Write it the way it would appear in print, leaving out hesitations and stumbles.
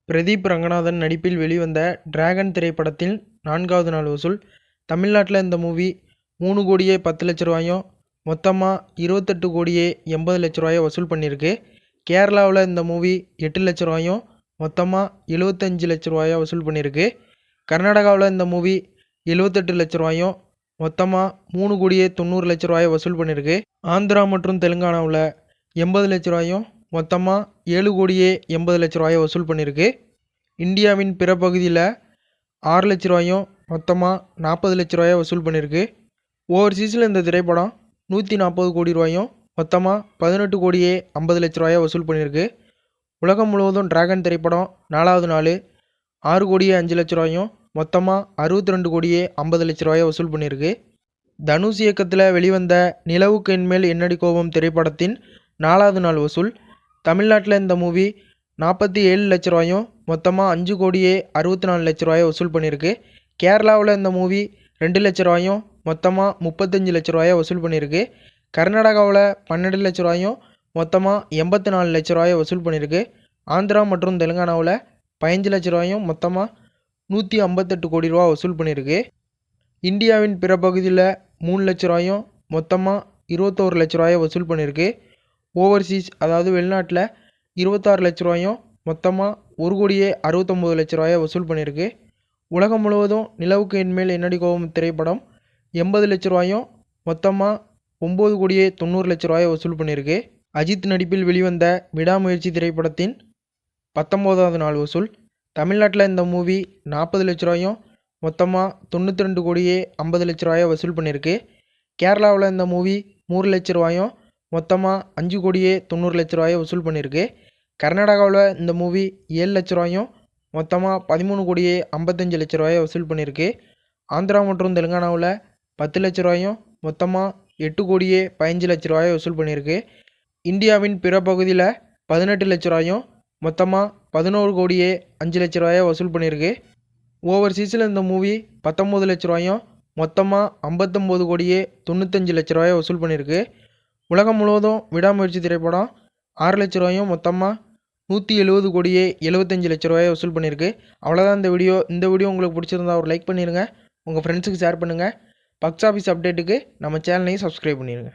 பிரதீப் ரங்கநாதன் நடிப்பில் வெளிவந்த டிராகன் திரைப்படத்தில் 4வது நாள் வசூல். தமிழ்நாட்டில் இந்த மூவி 3,10,00,000 மொத்தமாக 28,80,00,000 வசூல் பண்ணியிருக்கு. கேரளாவில் இந்த மூவி 8,00,000 மொத்தமாக 75,00,000 வசூல் பண்ணியிருக்கு. கர்நாடகாவில் இந்த மூவி 78,00,000 மொத்தமாக 3,90,00,000 வசூல் பண்ணியிருக்கு. ஆந்திரா மற்றும் தெலுங்கானாவில் 80,00,000 மொத்தமாக 7,80,00,000 வசூல் பண்ணியிருக்கு. இந்தியாவின் பிற பகுதியில் 6,00,000 மொத்தமாக 40,00,000 வசூல் பண்ணியிருக்கு. ஓவர்சீஸில் இந்த திரைப்படம் 140 கோடி ரூபாயும் மொத்தமாக 18,50,00,000 வசூல் பண்ணியிருக்கு. உலகம் முழுவதும் டிராகன் திரைப்படம் 4வது நாள் 6,05,00,000 மொத்தமாக 62,50,00,000 வசூல் பண்ணியிருக்கு. தனுஷ் இயக்கத்தில் வெளிவந்த நிலவுக்கு என்மேல் என்னடி கோபம் திரைப்படத்தின் 4வது நாள் வசூல். தமிழ்நாட்டில் இந்த மூவி 47,00,000 மொத்தமாக 5,64,00,000 வசூல் பண்ணியிருக்கு. கேரளாவில் இந்த மூவி 2,00,000 மொத்தமாக 35,00,000 வசூல் பண்ணியிருக்கு. கர்நாடகாவில் 12,00,000 மொத்தமாக 84,00,000 வசூல் பண்ணியிருக்கு. ஆந்திரா மற்றும் தெலுங்கானாவில் 15,00,000 மொத்தமாக 158 கோடி ரூபா வசூல் பண்ணியிருக்கு. இந்தியாவின் பிற பகுதியில் 3,00,000 மொத்தமாக 21,00,000 வசூல் பண்ணியிருக்கு. ஓவர்சீஸ் அதாவது வெளிநாட்டில் 26,00,000 மொத்தமாக 1,69,00,000 வசூல் பண்ணியிருக்கு. உலகம் முழுவதும் நிலவுக்கு என்மேல் என்னடி கோபம் திரைப்படம் 80,00,000 மொத்தமாக 9,90,00,000 வசூல் பண்ணியிருக்கு. அஜித் நடிப்பில் வெளிவந்த விடாமுயற்சி திரைப்படத்தின் 19வது நாள் வசூல். தமிழ்நாட்டில் இந்த மூவி 40,00,000 மொத்தமாக 92,50,00,000 வசூல் பண்ணியிருக்கு. கேரளாவில் இந்த மூவி 3,00,000 மொத்தமாக 5,90,00,000 வசூல் பண்ணியிருக்கு. கர்நாடகாவில் இந்த மூவி 7,00,000 மொத்தமாக 13,55,00,000 வசூல் பண்ணியிருக்கு. ஆந்திரா மற்றும் தெலுங்கானாவில் 10,00,000 மொத்தமாக 8,15,00,000 வசூல் பண்ணியிருக்கு. இந்தியாவின் பிற பகுதியில் 18,00,000 மொத்தமாக 11,05,00,000 வசூல் பண்ணியிருக்கு. ஓவர்சீஸில் இந்த மூவி 19,00,000 மொத்தமாக 59,95,00,000 வசூல் பண்ணியிருக்கு. உலகம் முழுவதும் விடாமுயற்சி திரைப்படம் 6,00,000 மொத்தமாக 170,75,00,000 வசூல் பண்ணியிருக்கு. அவ்வளோதான் இந்த வீடியோ. இந்த வீடியோ உங்களுக்கு பிடிச்சிருந்தா ஒரு லைக் பண்ணிடுங்க. உங்கள் ஃப்ரெண்ட்ஸுக்கு ஷேர் பண்ணுங்கள். பாக்ஸ் ஆஃபீஸ் அப்டேட்டுக்கு நம்ம சேனலையும் சப்ஸ்கிரைப் பண்ணிடுங்க.